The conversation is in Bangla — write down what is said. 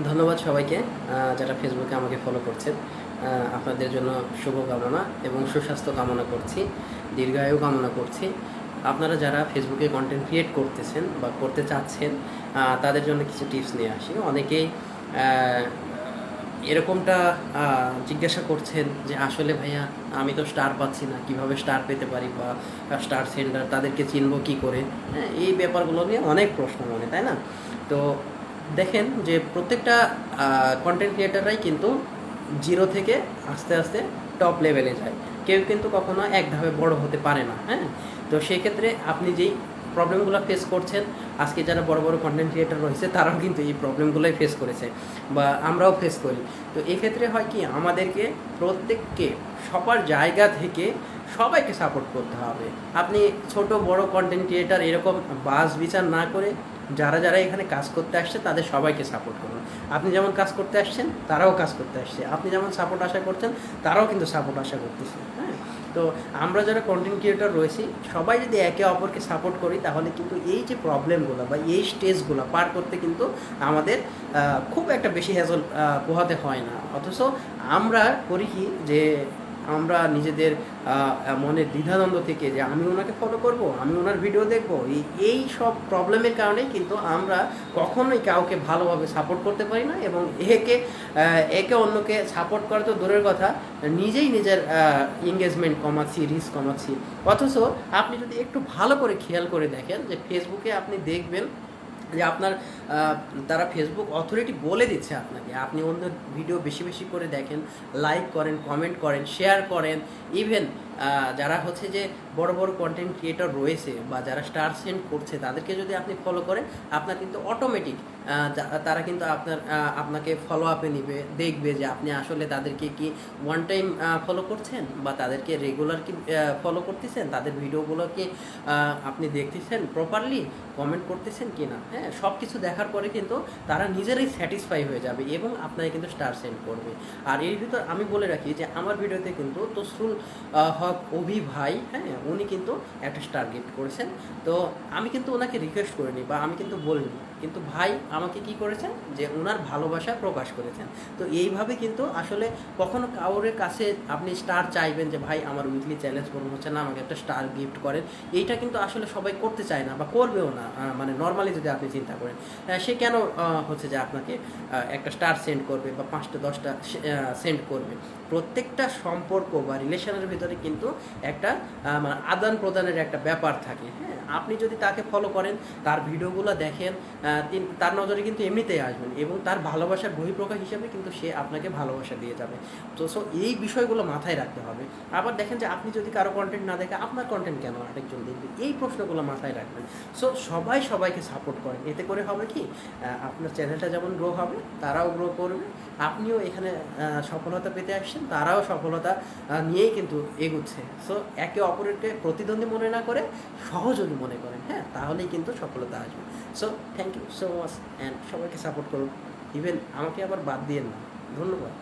ধন্যবাদ সবাইকে যারা ফেসবুকে আমাকে ফলো করছেন। আপনাদের জন্য শুভকামনা এবং সুস্বাস্থ্য কামনা করছি, দীর্ঘায়ু কামনা করছি। আপনারা যারা ফেসবুকে কন্টেন্ট ক্রিয়েট করতেছেন বা করতে চাচ্ছেন, তাদের জন্য কিছু টিপস নিয়ে আসি। অনেকেই এরকমটা জিজ্ঞাসা করছেন যে আসলে ভাইয়া আমি তো স্টার পাচ্ছি না, কিভাবে স্টার পেতে পারি বা স্টার সেন্টার তাদেরকে চিনব কী করে। হ্যাঁ, এই ব্যাপারগুলো নিয়ে অনেক প্রশ্ন মনে, তাই না? তো দেখেন যে প্রত্যেকটা কন্টেন্ট ক্রিয়েটাররাই কিন্তু জিরো থেকে আস্তে আস্তে টপ লেভেলে যায়। কেউ কিন্তু কখনো এক ধাপে বড় হতে পারে না। হ্যাঁ, তো সেই ক্ষেত্রে আপনি যেই প্রবলেমগুলো ফেস করছেন, আজকে যারা বড় বড় কন্টেন্ট ক্রিয়েটার রয়েছে তারাও কিন্তু এই প্রবলেমগুলোই ফেস করেছে বা আমরাও ফেস করি। তো এক্ষেত্রে হয় কি, আমাদেরকে প্রত্যেককে সবার জায়গা থেকে সবাইকে সাপোর্ট করতে হবে। আপনি ছোট বড় কন্টেন্ট ক্রিয়েটার এরকম বাছ বিচার না করে যারা যারা এখানে কাজ করতে আসছে তাদের সবাইকে সাপোর্ট করুন। আপনি যেমন কাজ করতে আসছেন তারাও কাজ করতে আসছে, আপনি যেমন সাপোর্ট আশা করছেন তারাও কিন্তু সাপোর্ট আশা করতেছে। হ্যাঁ, তো আমরা যারা কন্টেন্ট ক্রিয়েটর রয়েছি সবাই যদি একে অপরকে সাপোর্ট করি তাহলে কিন্তু এই যে প্রবলেমগুলো বা এই স্টেজগুলো পার করতে কিন্তু আমাদের খুব একটা বেশি হ্যাজল পোহাতে হয় না। অথচ আমরা করি কি, যে আমরা নিজেদের মনের দ্বিধাদ্বন্দ্ব থেকে যে আমি ওনাকে ফলো করব, আমি ওনার ভিডিও দেখব, এই সব প্রবলেমের কারণেই কিন্তু আমরা কখনোই কাউকে ভালোভাবে সাপোর্ট করতে পারি না এবং একে অন্যকে সাপোর্ট করা তো দূরের কথা, নিজেই নিজের এঙ্গেজমেন্ট কমাচ্ছি, রিস্ক কমাচ্ছি। অথচ আপনি যদি একটু ভালো করে খেয়াল করে দেখেন যে ফেসবুকে আপনি দেখবেন যে আপনার তারা ফেসবুক অথরিটি বলে দিচ্ছে আপনাকে, আপনি অন্য ভিডিও বেশি বেশি করে দেখেন, লাইক করেন, কমেন্ট করেন, শেয়ার করেন। ইভেন যারা হচ্ছে যে বড় বড় কন্টেন্ট ক্রিয়েটর রয়েছে বা যারা স্টার সেন্ড করছে তাদেরকে যদি আপনি ফলো করেন, আপনার কিন্তু অটোমেটিক তারা কিন্তু আপনাকে ফলো আপে নিবে, দেখবে যে আপনি আসলে তাদেরকে কি ওয়ান টাইম ফলো করছেন বা তাদেরকে রেগুলার কি ফলো করতেছেন, তাদের ভিডিওগুলো কি আপনি দেখতেছেন প্রপারলি, কমেন্ট করতেছেন কি না। হ্যাঁ, সব কিছু দেখার পরে কিন্তু তারা নিজেরাই স্যাটিসফাই হয়ে যাবে এবং আপনাকে কিন্তু স্টার সেন্ড করবে। আর এর ভিতর আমি বলে রাখি যে আমার ভিডিওতে কিন্তু তসরুল হক অভি ভাই, হ্যাঁ, উনি কিন্তু একটা স্টার গিফট করেছেন। তো আমি কিন্তু ওনাকে রিকোয়েস্ট করিনি বা আমি কিন্তু বলিনি, কিন্তু ভাই আমাকে কি করেছেন যে ওনার ভালোবাসা প্রকাশ করেছেন। তো এইভাবে কিন্তু আসলে কখনো কাউরের কাছে আপনি স্টার চাইবেন যে ভাই আমার উইকলি চ্যালেঞ্জ পূরণ হচ্ছে না, আমাকে একটা স্টার গিফট করেন, এইটা কিন্তু আসলে সবাই করতে চায় না বা করবেও না। মানে নর্মালি যদি আপনি চিন্তা করেন, সে কেন হচ্ছে যে আপনাকে একটা স্টার সেন্ড করবে বা 5টা 10টা সেন্ড করবে। প্রত্যেকটা সম্পর্ক বা রিলেশনের ভিতরে কিন্তু একটা মানে আদান প্রদানের একটা ব্যাপার থাকে। হ্যাঁ, আপনি যদি তাকে ফলো করেন, তার ভিডিওগুলো দেখেন, তার নজরে কিন্তু এমনিতেই আসবেন এবং তার ভালোবাসার বহিঃপ্রকাশ হিসাবে কিন্তু সে আপনাকে ভালোবাসা দিয়ে যাবে। তো সো এই বিষয়গুলো মাথায় রাখতে হবে। আবার দেখেন যে আপনি যদি কারো কন্টেন্ট না দেখে আপনার কন্টেন্ট কেন আরেকজন দেখবে, এই প্রশ্নগুলো মাথায় রাখবেন। সো সবাই সবাইকে সাপোর্ট করেন, এতে করে হবে কি, আপনার চ্যানেলটা যেমন গ্রো হবে, তারাও গ্রো করবে, আপনিও এখানে সফলতা পেতে আসছেন, তারাও সফলতা নিয়েই কিন্তু এগুচ্ছে। সো একে অপরকে প্রতিদ্বন্দ্বী মনে না করে সহযোগী মনে করেন। হ্যাঁ, তাহলেই কিন্তু সফলতা আসবে। So thank you so much and সবাইকে সাপোর্ট করুন, ইভেন আমাকে আবার বাদ দিয়েন না। ধন্যবাদ।